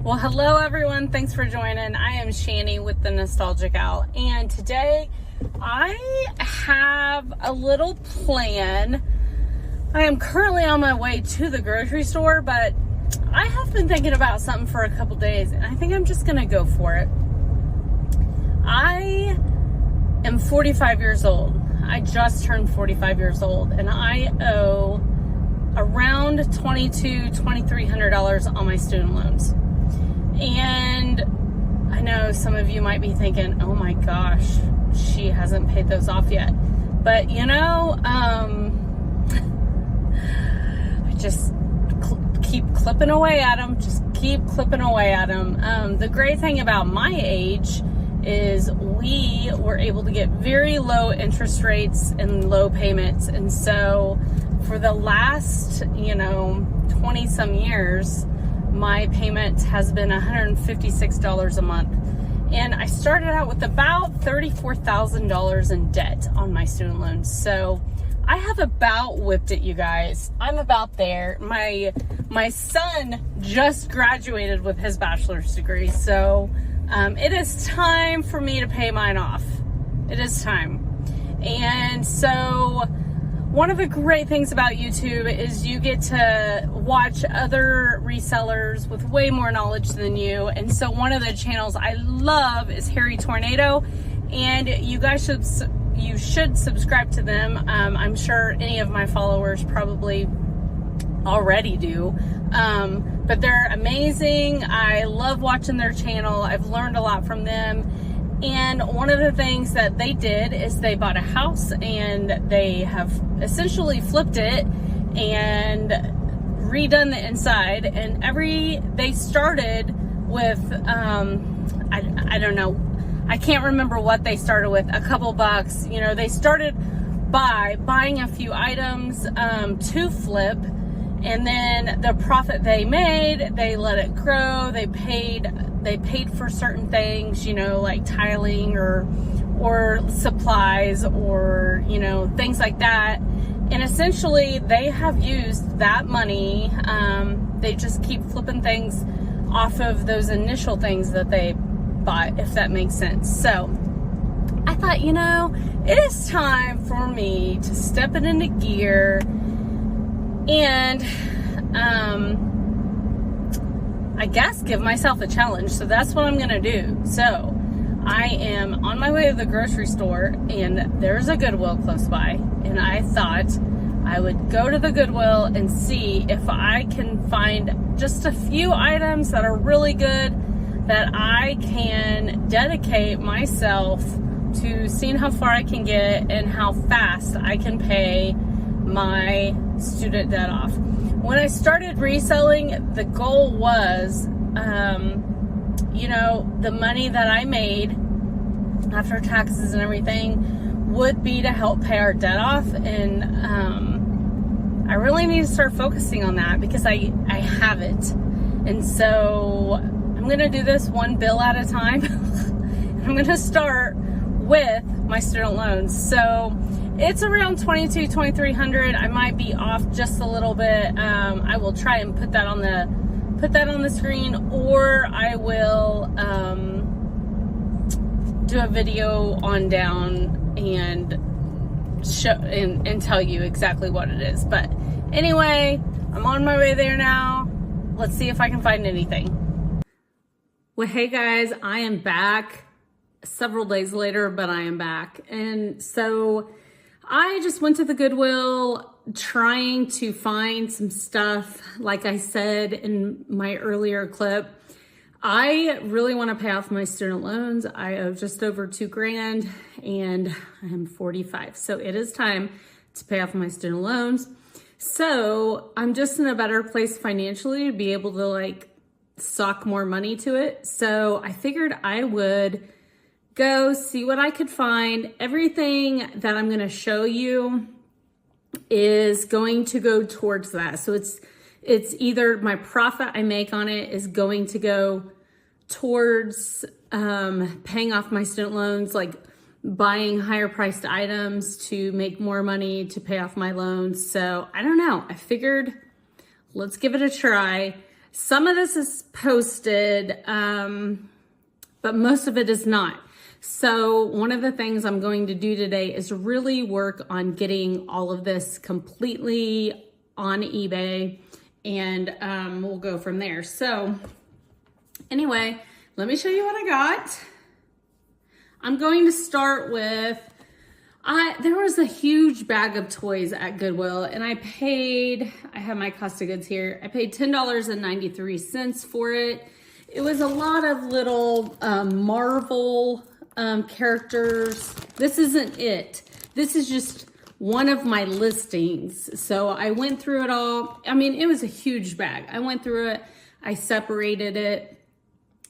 Well, hello everyone. Thanks for joining. I am Shani with the Nostalgic Owl, and today I have a little plan. I am currently on my way to the grocery store, but I have been thinking about something for a couple days, and I think I'm just gonna go for it. I am 45 years old. I just turned 45 years old, and I owe around $2,300 on my student loans. And I know some of you might be thinking, oh my gosh, she hasn't paid those off yet. But you know, I just keep clipping away at them, the great thing about my age is we were able to get very low interest rates and low payments. And so for the last, 20 some years, my payment has been $156 a month. And I started out with about $34,000 in debt on my student loans. So I have about whipped it, you guys. I'm about there. My son just graduated with his bachelor's degree. So it is time for me to pay mine off. It is time. And so one of the great things about YouTube is you get to watch other resellers with way more knowledge than you. And so one of the channels I love is Harry Tornado, and you guys should subscribe to them. I'm sure any of my followers probably already do. But they're amazing. I love watching their channel. I've learned a lot from them. And one of the things that they did is they bought a house, and they have essentially flipped it and redone the inside. And they started with, I don't know, I can't remember what they started with, a couple bucks. They started by buying a few items to flip, and then the profit they made, they let it grow. They paid for certain things, like tiling or supplies or, things like that. And essentially they have used that money. They just keep flipping things off of those initial things that they bought, if that makes sense. So I thought, it is time for me to step it into gear and, I guess give myself a challenge. So that's what I'm gonna do. So I am on my way to the grocery store, and there's a Goodwill close by, and I thought I would go to the Goodwill and see if I can find just a few items that are really good that I can dedicate myself to seeing how far I can get and how fast I can pay my student debt off. When I started reselling, the goal was, the money that I made after taxes and everything would be to help pay our debt off. And I really need to start focusing on that because I haven't. And so I'm going to do this one bill at a time. I'm going to start with my student loans. So it's around $2,300. I might be off just a little bit. I will try and put that on the screen, or I will do a video on down and show and tell you exactly what it is. But anyway, I'm on my way there now. Let's see if I can find anything. Well, hey guys, I am back several days later, but I am back. And so I just went to the Goodwill trying to find some stuff. Like I said in my earlier clip, I really want to pay off my student loans. I owe just over $2,000, and I'm 45. So it is time to pay off my student loans. So I'm just in a better place financially to be able to sock more money to it. So I figured I would go see what I could find. Everything that I'm going to show you is going to go towards that. So it's either my profit I make on it is going to go towards paying off my student loans, like buying higher priced items to make more money to pay off my loans. So I don't know. I figured let's give it a try. Some of this is posted, but most of it is not. So one of the things I'm going to do today is really work on getting all of this completely on eBay, and we'll go from there. So anyway, let me show you what I got. I'm going to start with, there was a huge bag of toys at Goodwill, and I have my cost of goods here. I paid $10.93 for it. It was a lot of little Marvel characters. This isn't it. This is just one of my listings. So I went through it all. I mean, it was a huge bag. I went through it. I separated it.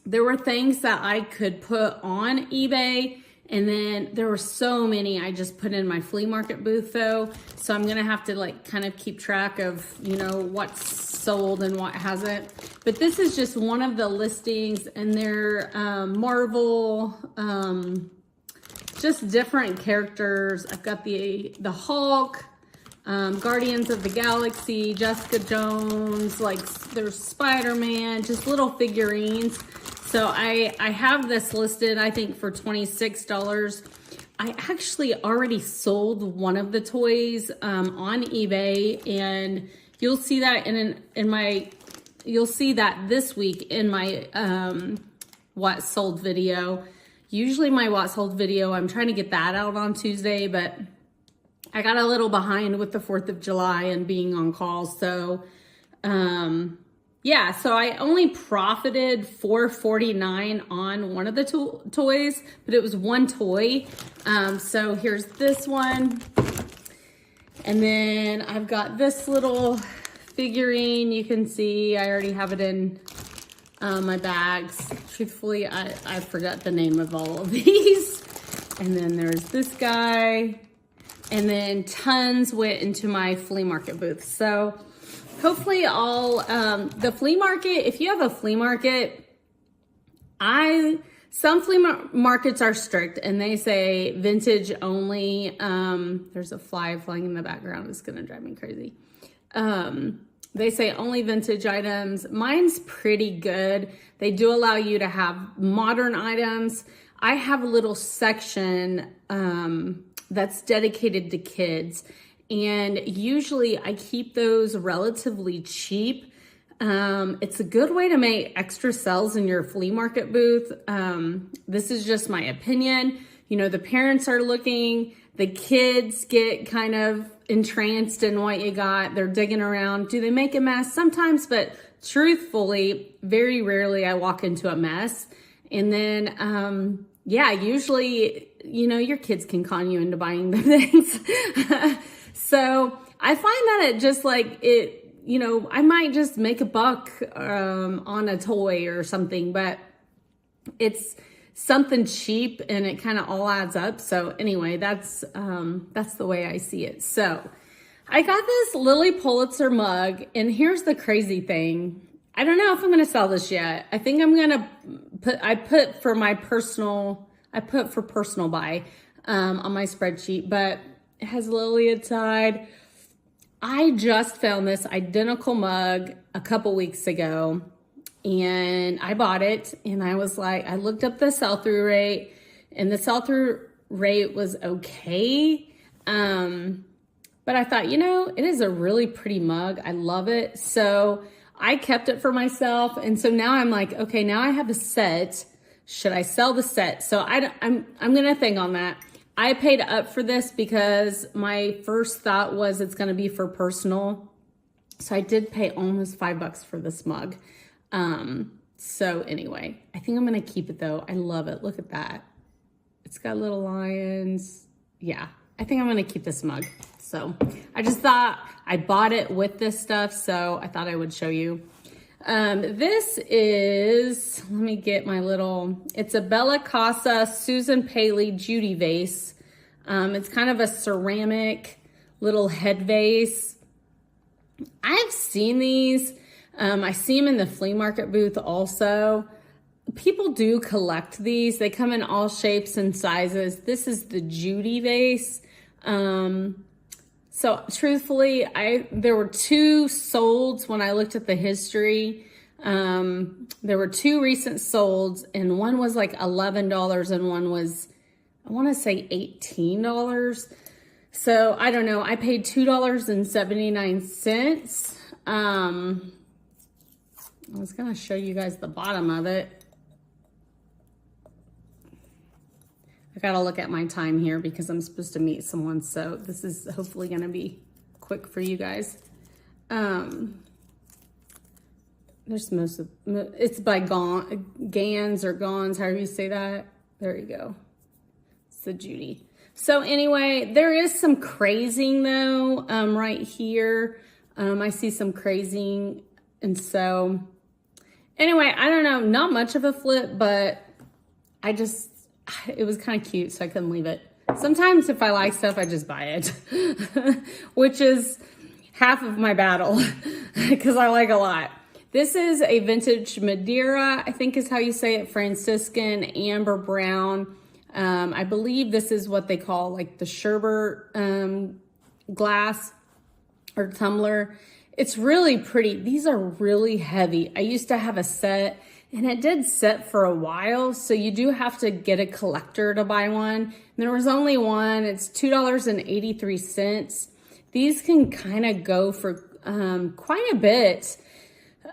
There were things that I could put on eBay, and then there were so many I just put in my flea market booth though. So I'm gonna have to like kind of keep track of, you know, what's sold and what hasn't. But this is just one of the listings, and they're Marvel, just different characters. I've got the Hulk, Guardians of the Galaxy, Jessica Jones, like there's Spider-Man, just little figurines. So I have this listed, I think, for $26. I actually already sold one of the toys on eBay, and you'll see that you'll see that this week in my what sold video. Usually my what sold video, I'm trying to get that out on Tuesday, but I got a little behind with the 4th of July and being on call. So yeah, so I only profited $4.49 on one of the toys, but it was one toy. So here's this one. And then I've got this little figurine. You can see I already have it in my bags. Truthfully, I forgot the name of all of these. And then there's this guy. And then tons went into my flea market booth. So hopefully the flea market, if you have a flea market, some flea markets are strict and they say vintage only. There's a fly flying in the background. It's gonna drive me crazy. They say only vintage items. Mine's pretty good. They do allow you to have modern items. I have a little section that's dedicated to kids. And usually I keep those relatively cheap. It's a good way to make extra sales in your flea market booth. This is just my opinion. You know, the parents are looking, the kids get kind of entranced in what you got. They're digging around. Do they make a mess? Sometimes, but truthfully, very rarely I walk into a mess. And then, yeah, usually, you know, your kids can con you into buying the things. So I find that it just like it, you know, I might just make a buck on a toy or something, but it's something cheap and it kind of all adds up. So anyway, that's the way I see it. So I got this Lily Pulitzer mug, and here's the crazy thing. I don't know if I'm going to sell this yet. I think I'm going to I put for personal buy on my spreadsheet, but it has Lily inside. I just found this identical mug a couple weeks ago, and I bought it, and I was like, I looked up the sell-through rate, and the sell-through rate was okay. But I thought, you know, it is a really pretty mug. I love it. So I kept it for myself. And so now I'm like, okay, now I have a set. Should I sell the set? So I'm going to think on that. I paid up for this because my first thought was it's going to be for personal. So I did pay almost $5 for this mug. So anyway, I think I'm going to keep it though. I love it. Look at that. It's got little lions. Yeah, I think I'm going to keep this mug. So I just thought I bought it with this stuff. So I thought I would show you. This is, let me get my little, it's a Bella Casa Susan Paley Judy vase. It's kind of a ceramic little head vase. I've seen these. I see them in the flea market booth also. People do collect these. They come in all shapes and sizes. This is the Judy vase. So truthfully, there were two sold when I looked at the history. There were 2 recent solds, and one was like $11 and one was, I want to say $18. So I don't know. I paid $2.79. I was going to show you guys the bottom of it. I got to look at my time here because I'm supposed to meet someone. So this is hopefully going to be quick for you guys. There's most of it's by Gans or Gons, however you say that. There you go. It's the Judy. So anyway, there is some crazing though, right here. I see some crazing. And so anyway, I don't know, not much of a flip, but it was kind of cute, so I couldn't leave it. Sometimes if I like stuff, I just buy it, which is half of my battle because I like a lot. This is a vintage Madeira, I think is how you say it, Franciscan amber brown. I believe this is what they call like the sherbet glass or tumbler. It's really pretty. These are really heavy. I used to have a set and it did set for a while. So you do have to get a collector to buy one. There was only one. It's $2.83. These can kind of go for quite a bit.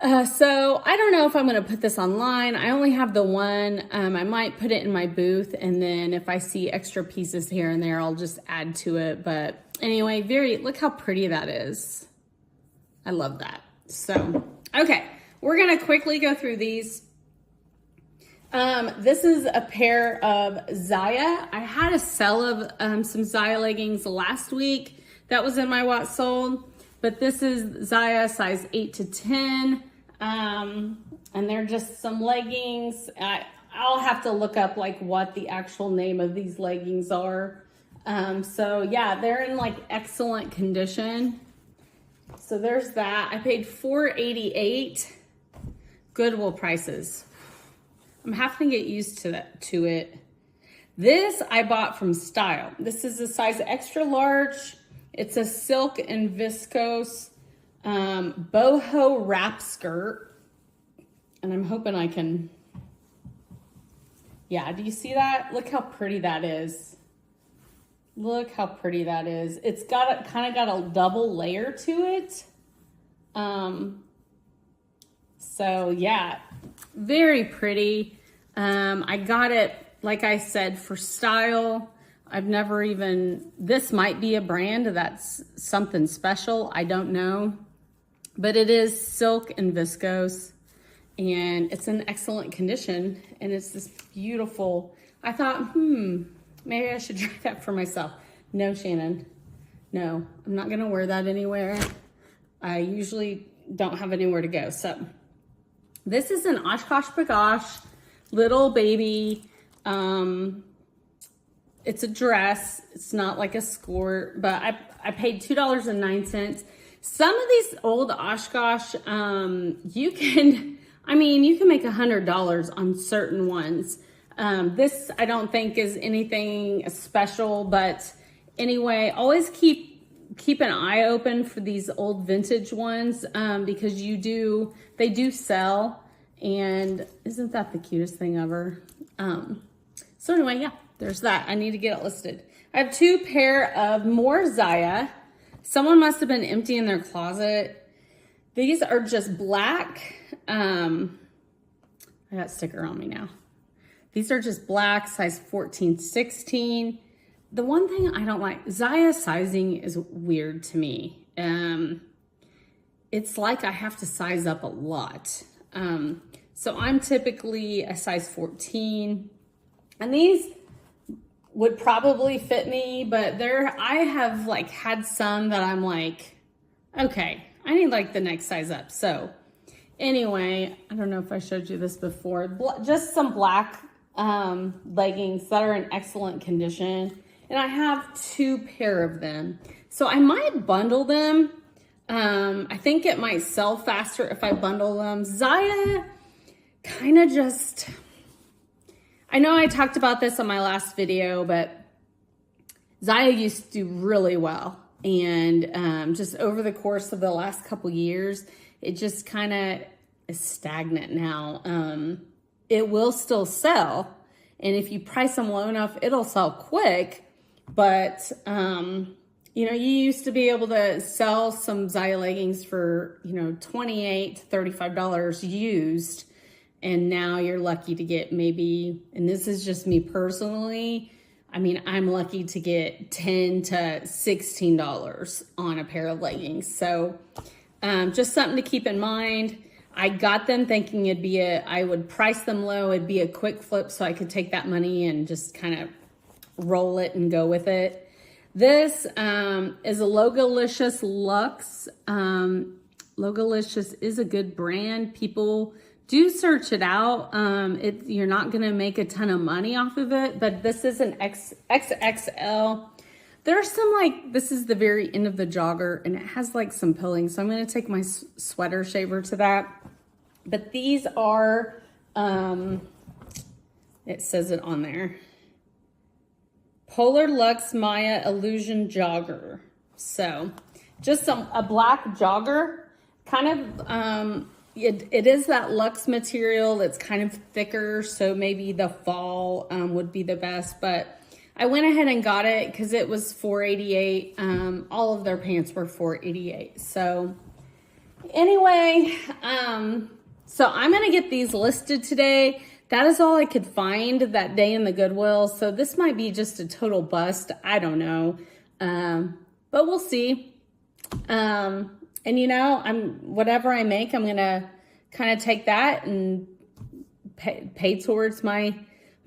So I don't know if I'm going to put this online. I only have the one. I might put it in my booth, and then if I see extra pieces here and there, I'll just add to it. But anyway, look how pretty that is. I love that. So, okay, we're going to quickly go through these. This is a pair of Zaya. I had a sell of some Zaya leggings last week. That was in my what sold. But this is Zaya size 8 to 10. And they're just some leggings. I'll have to look up like what the actual name of these leggings are. So yeah, they're in like excellent condition. So there's that. I paid $4.88. Goodwill prices. I'm having to get used to it. This I bought from Style. This is a size extra large. It's a silk and viscose boho wrap skirt. And I'm hoping I can, yeah, do you see that? Look how pretty that is. Look how pretty that is. It's got kind of got a double layer to it. So yeah, very pretty. I got it, like I said, for Style. I've never even, this might be a brand that's something special. I don't know, but it is silk and viscose and it's in excellent condition. And it's this beautiful, I thought, maybe I should try that for myself. No, Shannon, no, I'm not gonna wear that anywhere. I usually don't have anywhere to go. So this is an Oshkosh Bagosh little baby. It's a dress. It's not like a skirt, but I paid $2.09. Some of these old Oshkosh, you can make $100 on certain ones. This I don't think is anything special, but anyway, always keep an eye open for these old vintage ones, because they do sell, and isn't that the cutest thing ever? So anyway, yeah. There's that. I need to get it listed. I have 2 pair of more Zaya. Someone must have been emptying their closet. These are just black. I got sticker on me now. These are just black, size 14, 16. The one thing I don't like, Zaya sizing is weird to me. It's like I have to size up a lot. So I'm typically a size 14. And these would probably fit me, but I have like had some that I'm like, okay, I need like the next size up. So anyway, I don't know if I showed you this before, just some black leggings that are in excellent condition. And I have 2 pair of them. So I might bundle them. I think it might sell faster if I bundle them. Zaya kind of just, I know I talked about this on my last video, but Zaya used to do really well. And just over the course of the last couple years, it just kind of, is stagnant now. It will still sell. And if you price them low enough, it'll sell quick. But, you know, you used to be able to sell some Zaya leggings for, you know, $28 to $35 used. And now you're lucky to get maybe, and this is just me personally, I mean, I'm lucky to get $10 to $16 on a pair of leggings. So just something to keep in mind. I got them thinking I would price them low, it'd be a quick flip so I could take that money and just kind of roll it and go with it. This is a Logolicious Luxe. Logolicious is a good brand. People do search it out. You're not gonna make a ton of money off of it, but this is an XXL. There's some this is the very end of the jogger and it has like some pilling. So I'm gonna take my sweater shaver to that. But these are, it says it on there. Polar Luxe Maya Illusion Jogger. So just a black jogger, kind of, it is that luxe material that's kind of thicker, so maybe the fall would be the best, but I went ahead and got it because it was $4.88. All of their pants were $4.88. So anyway, so I'm gonna get these listed today. That is all I could find that day in the Goodwill. So this might be just a total bust. I don't know, but we'll see. And you know, whatever I make, I'm gonna kind of take that and pay towards my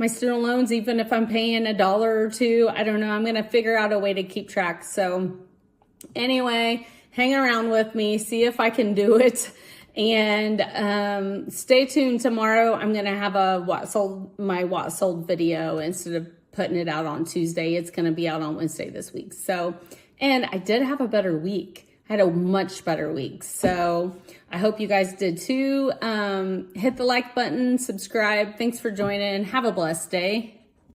student loans, even if I'm paying $1 or $2. I don't know. I'm gonna figure out a way to keep track. So anyway, hang around with me, see if I can do it, and stay tuned. Tomorrow I'm gonna have my what sold video. Instead of putting it out on Tuesday, it's gonna be out on Wednesday this week. So, and I did have a better week. I had a much better week. So I hope you guys did too. Hit the like button, subscribe. Thanks for joining. Have a blessed day.